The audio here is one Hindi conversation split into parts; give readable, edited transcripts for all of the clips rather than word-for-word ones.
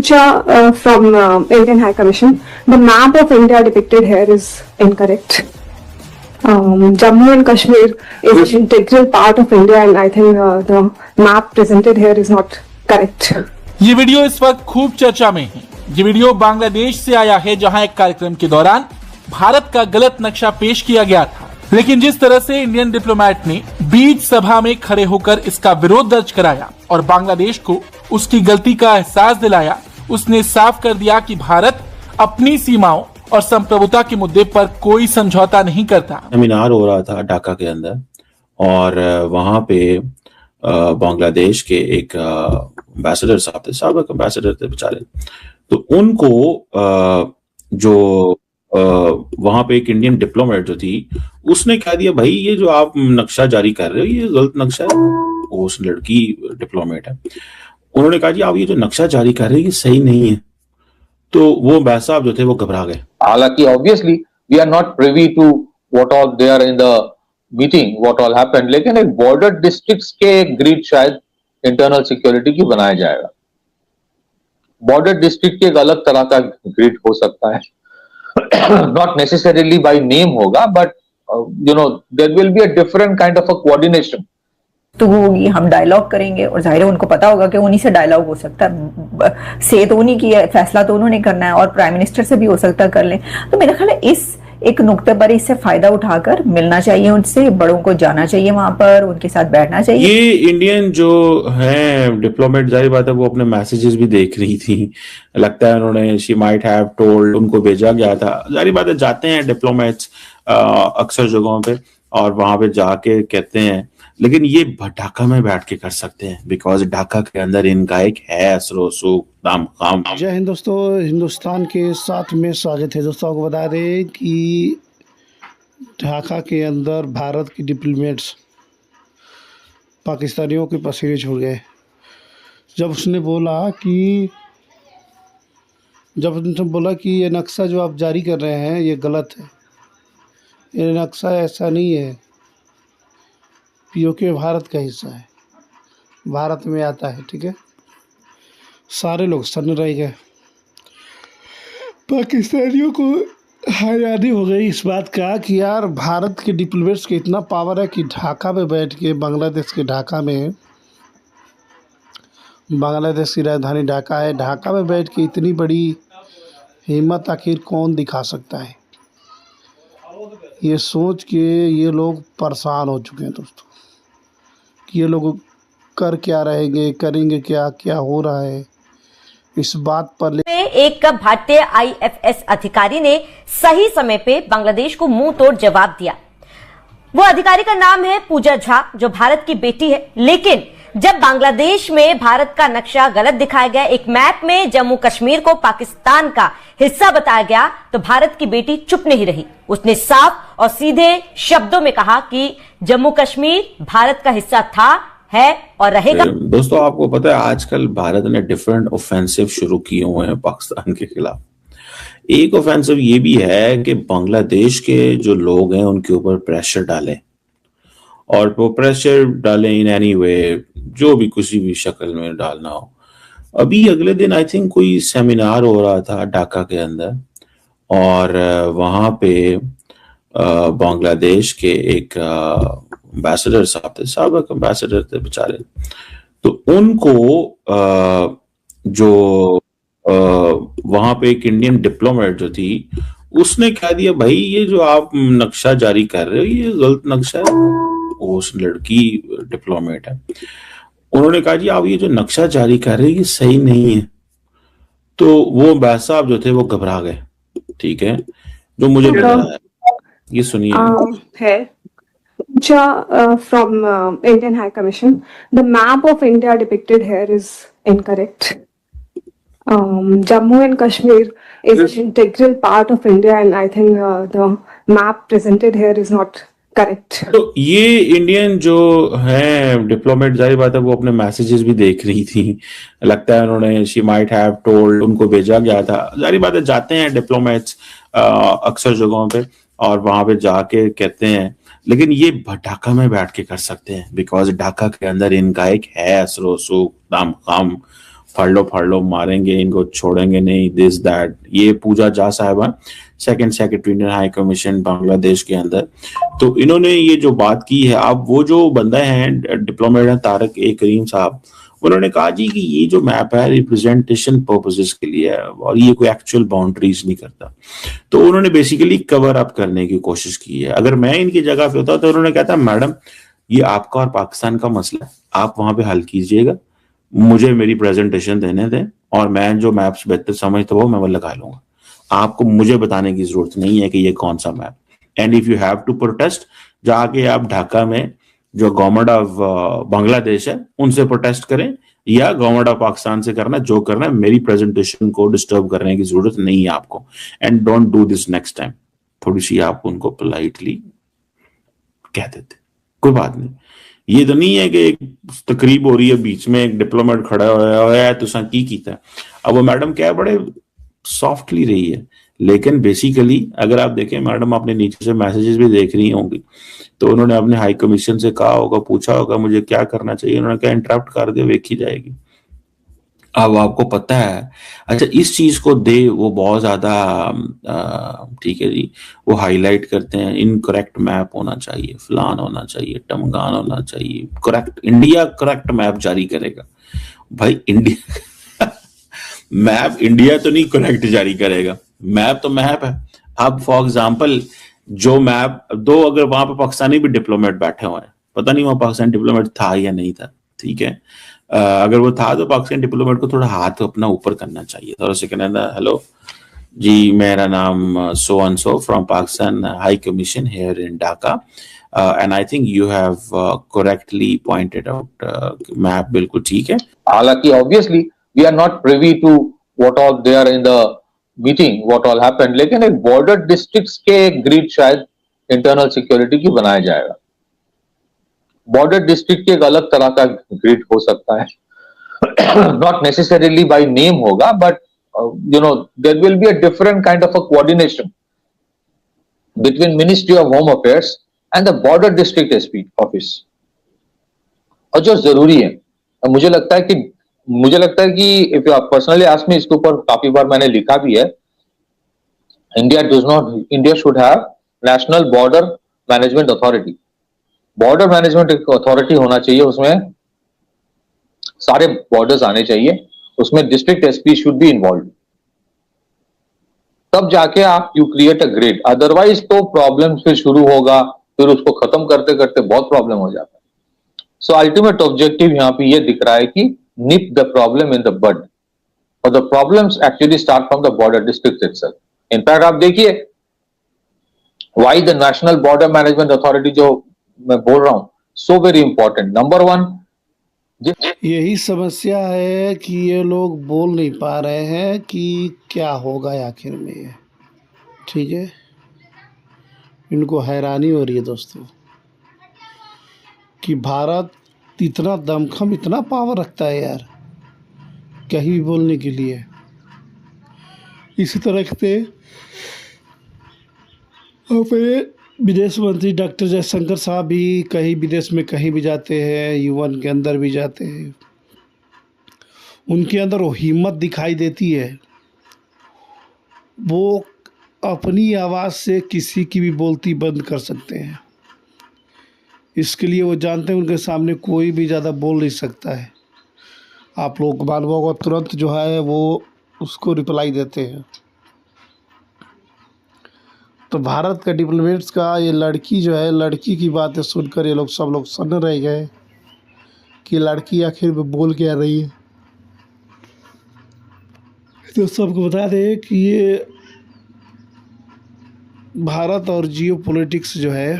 from Indian High Commission. The map of India depicted here is incorrect. Jammu and Kashmir is an integral part of India, and I think the map presented here is not correct. ये वीडियो इस वक्त खूब चर्चा में है। ये वीडियो बांग्लादेश से आया है, जहां एक कार्यक्रम के दौरान भारत का गलत नक्शा पेश किया गया था, लेकिन जिस तरह से इंडियन डिप्लोमेट ने बीच सभा में खड़े होकर इसका विरोध दर्ज कराया और बांग्लादेश को उसकी गलती का एहसास दिलाया, उसने साफ कर दिया कि भारत अपनी सीमाओं और संप्रभुता के मुद्दे पर कोई समझौता नहीं करता। सेमिनार हो रहा था ढाका के अंदर और वहां पे बांग्लादेश के एक एम्बेसडर साहब थे, साबिक एम्बेसडर थे बेचारे, तो उनको जो वहां पे एक इंडियन डिप्लोमेट जो थी उसने कह दिया, भाई ये जो आप नक्शा जारी कर रहे हो ये गलत नक्शा है। उस लड़की डिप्लोमेट है, उन्होंने कहा जी आप ये जो नक्शा जारी कर रहे हो ये सही नहीं है। तो वो एम्बेसडर साहब जो थे वो घबरा गए। हालांकि obviously we are not privy to what all there in the meeting, what all happened, लेकिन एक बॉर्डर डिस्ट्रिक्ट्स के ग्रिड शायद इंटरनल सिक्योरिटी की बनाया जाएगा। बॉर्डर डिस्ट्रिक्ट के एक अलग तरह का ग्रिड हो सकता है, नॉट नेसेसरीली बाय नेम होगा, but you know there will be a different kind of a coordination. तो होगी, हम डायलॉग करेंगे और जाहिर है उनको पता होगा कि उन्हीं से डायलॉग हो सकता है, से तो उन्हीं की है, फैसला तो उन्होंने करना है और प्राइम मिनिस्टर से भी हो सकता है कर लें। तो मेरा ख्याल है इस एक नुक्ते पर इससे फायदा उठाकर मिलना चाहिए, उनसे बड़ों को जाना चाहिए, वहां पर उनके साथ बैठना चाहिए। ये इंडियन जो है डिप्लोमेट, जाहिर बात है वो अपने मैसेजेस भी देख रही थी, लगता है उन्होंने शी माइट हैव टोल्ड, उनको भेजा गया था। जाहिर बात है जाते हैं डिप्लोमेट्स अक्सर जगहों पे और वहां पे जाके कहते हैं, लेकिन ये ढाका में बैठ के कर सकते हैं बिकॉज ढाका के अंदर इनका एक है असर सूख दाम काम। जय हिंद दोस्तों, हिंदुस्तान के साथ में स्वागत है। दोस्तों आपको बता दें कि ढाका के अंदर भारत के डिप्लोमेट्स पाकिस्तानियों के पसीने छूट गए जब उसने बोला कि ये नक्शा जो आप जारी कर रहे हैं ये गलत है, ये नक्शा ऐसा नहीं है, पीओके भारत का हिस्सा है, भारत में आता है, ठीक है। सारे लोग सन्न रह गए, पाकिस्तानियों को हैरानी हो गई इस बात का कि यार भारत के डिप्लोमेट्स के इतना पावर है कि ढाका में बैठ के, बांग्लादेश के ढाका में, बांग्लादेश की राजधानी ढाका है, ढाका में बैठ के इतनी बड़ी हिम्मत आखिर कौन दिखा सकता है। ये सोच के ये लोग परेशान हो चुके हैं दोस्तों कि ये लोग कर क्या रहेंगे, करेंगे क्या, क्या हो रहा है इस बात पर। एक भारतीय आईएफएस अधिकारी ने सही समय पे बांग्लादेश को मुंह तोड़ जवाब दिया। वो अधिकारी का नाम है पूजा झा, जो भारत की बेटी है, लेकिन जब बांग्लादेश में भारत का नक्शा गलत दिखाया गया, एक मैप में जम्मू कश्मीर को पाकिस्तान का हिस्सा बताया गया, तो भारत की बेटी चुप नहीं रही। उसने साफ और सीधे शब्दों में कहा कि जम्मू कश्मीर भारत का हिस्सा था, है और रहेगा। दोस्तों आपको पता है आजकल भारत ने डिफरेंट ऑफेंसिव शुरू किए हुए हैं पाकिस्तान के खिलाफ। एक ऑफेंसिव ये भी है कि बांग्लादेश के जो लोग हैं उनके ऊपर प्रेशर डालें, और वो प्रेशर डालें इन एनी वे, जो भी किसी भी शक्ल में डालना हो। अभी अगले दिन आई थिंक कोई सेमिनार हो रहा था ढाका के अंदर और वहां पे बांग्लादेश के एक एम्बेसडर साहब थे, साबिक एम्बेसडर थे बेचारे, तो उनको जो वहां पे एक इंडियन डिप्लोमेट जो थी उसने कह दिया, भाई ये जो आप नक्शा जारी कर रहे हो ये गलत नक्शा है। उस लड़की डिप्लोमेट है, उन्होंने कहा जी आप ये जो नक्शा जारी कर रहे हो ये सही नहीं है। तो वो एम्बेसडर साहब जो थे वो घबरा गए, ठीक है, जो मुझे है ये सुनिए। From Indian High Commission, the map of India depicted here is incorrect. Jammu and Kashmir is an integral part of India, and I think the map presented here is not correct. तो ये इंडियन जो है डिप्लोमेट, जाहिर बात है वो अपने मैसेजेस भी देख रही थी, लगता है उन्होंने शी माइट हैव टोल्ड, उनको भेजा गया था। जाहिर बात है जाते हैं डिप्लोमेट्स अक्सर जगहों पे और वहां पे जाके कहते हैं, लेकिन ये ढाका में बैठ के कर सकते हैं बिकॉज ढाका के अंदर इनका एक है असर सूख दाम काम फाड़ लो मारेंगे इनको, छोड़ेंगे नहीं, दिस दैट। ये पूजा झा साहिबा second secretary Indian high commission Bangladesh के अंदर, तो इन्होंने ये जो बात की है, अब वो जो बंदा है डिप्लोमेट है तारक ए करीम साहब, उन्होंने कहा जी कि ये जो मैप है रिप्रेजेंटेशन पर्पसेस के लिए है और ये कोई एक्चुअल बाउंड्रीज नहीं करता। तो उन्होंने बेसिकली कवर अप करने की कोशिश की है। अगर मैं इनकी जगह पे होता तो उन्होंने कहता मैडम ये आपका और पाकिस्तान का मसला है, आप वहां पे हल कीजिएगा, मुझे मेरी प्रेजेंटेशन देने दें और मैं जो मैप्स बेहतर समझता हूँ मैं वो लगा लूंगा। आपको मुझे बताने की जरूरत नहीं है कि ये कौन सा map. And if you have to protest, जाके आप ढाका में जो गवर्नमेंट ऑफ बांग्लादेश है उनसे प्रोटेस्ट करें या गवर्नमेंट ऑफ पाकिस्तान से करना, जो करना है, मेरी प्रेजेंटेशन को डिस्टर्ब करने की जरूरत नहीं है आपको। And don't do this next time. थोड़ी सी आप उनको पोलाइटली कह देते, कोई बात नहीं। ये तो नहीं है कि एक तकरीब हो रही है बीच में एक डिप्लोमेट खड़ा हुआ है तो की कीता। अब वो मैडम क्या बड़े सॉफ्टली रही है, लेकिन बेसिकली अगर आप देखें मैडम अपने नीचे से मैसेजेस भी देख रही होंगी, तो उन्होंने अपने हाई कमीशन से कहा होगा, पूछा होगा मुझे क्या करना चाहिए, उन्होंने क्या इंटरप्ट कर दिया, वेखी जाएगी। अब आपको पता है, अच्छा इस चीज को दे वो बहुत ज्यादा ठीक है जी, वो हाईलाइट करते हैं इनकरेक्ट मैप होना चाहिए, फलान होना चाहिए, टमगान होना चाहिए, करेक्ट इंडिया करेक्ट मैप जारी करेगा। भाई इंडिया मैप इंडिया तो नहीं करेक्ट जारी करेगा, मैप तो मैप है। अब फॉर एग्जांपल जो मैप दो, अगर वहां पे पाकिस्तानी भी डिप्लोमेट बैठे हुए हैं, पता नहीं वहां पाकिस्तानी डिप्लोमेट था या नहीं था, ठीक है, अगर वो था तो पाकिस्तानी डिप्लोमेट को थोड़ा हाथ अपना ऊपर करना चाहिए, थोड़ा सा कहना हेलो जी मेरा नाम so and so from Pakistan high commission here in Dhaka and I think you have correctly pointed out map बिल्कुल ठीक है। हालांकि obviously we are not privy to what all there in the meeting what all happened, लेकिन एक बॉर्डर डिस्ट्रिक्ट्स के एक ग्रिड शायद इंटरनल सिक्योरिटी की बनाया जाएगा। बॉर्डर डिस्ट्रिक्ट के एक अलग तरह का ग्रिड हो सकता है, नॉट नेसेसरीली बाय नेम होगा, but you know there will be a different kind of a coordination between Ministry of Home Affairs and the border district SP office। और जो जरूरी है, मुझे लगता है कि if you are personally ask me, इसके ऊपर काफी बार मैंने लिखा भी है, India should have National Border Management Authority। Border management authority होना चाहिए, उसमें सारे बॉर्डर्स आने चाहिए, उसमें district SP should be involve, तब जाके आप you create a grid. Otherwise तो प्रॉब्लम फिर शुरू होगा, फिर उसको खत्म करते करते बहुत प्रॉब्लम हो जाता है। सो अल्टीमेट ऑब्जेक्टिव यहाँ पे ये दिख रहा है कि nip the problem in the bud, और the problems actually start from the border district itself. In fact आप देखिए why the national border management authority जो मैं बोल रहा हूं, so very important. Number one, यही समस्या है कि ये लोग बोल नहीं पा रहे हैं कि क्या होगा आखिर में ये, ठीक है। इनको हैरानी हो रही है दोस्तों कि भारत इतना दमखम, इतना पावर रखता है यार कहीं भी बोलने के लिए। इसी तरह से अपने विदेश मंत्री डॉक्टर जयशंकर साहब भी कहीं विदेश में कहीं भी जाते हैं, यूएन के अंदर भी जाते हैं, उनके अंदर वो हिम्मत दिखाई देती है, वो अपनी आवाज़ से किसी की भी बोलती बंद कर सकते हैं। इसके लिए वो जानते हैं उनके सामने कोई भी ज़्यादा बोल नहीं सकता है। आप लोग मानवों को तुरंत जो है वो उसको रिप्लाई देते हैं। तो भारत का डिप्लोमेट्स का ये लड़की जो है, लड़की की बातें सुनकर ये लोग सब लोग सन्न रह गए कि लड़की आखिर में बोल क्या रही है। तो सबको बता दें कि ये भारत और जियो पॉलिटिक्स जो है,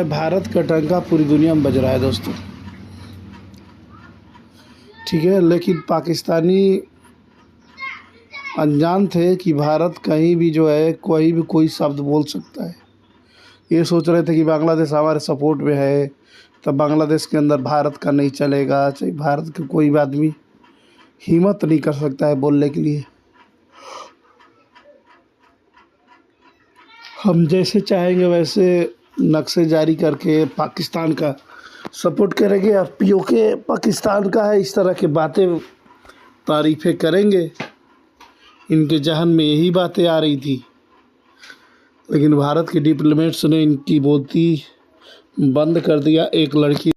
भारत का टंका पूरी दुनिया में बज रहा है दोस्तों, ठीक है। लेकिन पाकिस्तानी अनजान थे कि भारत कहीं भी जो है कोई शब्द बोल सकता है। ये सोच रहे थे कि बांग्लादेश हमारे सपोर्ट में है, तब बांग्लादेश के अंदर भारत का नहीं चलेगा, चाहे भारत का कोई भी आदमी हिम्मत नहीं कर सकता है बोलने के लिए। हम जैसे चाहेंगे वैसे नक्शे जारी करके पाकिस्तान का सपोर्ट करेंगे। और पीओके पाकिस्तान का है, इस तरह की बातें तारीफ़ें करेंगे। इनके जहन में यही बातें आ रही थी, लेकिन भारत के डिप्लोमेट्स ने इनकी बोलती बंद कर दिया। एक लड़की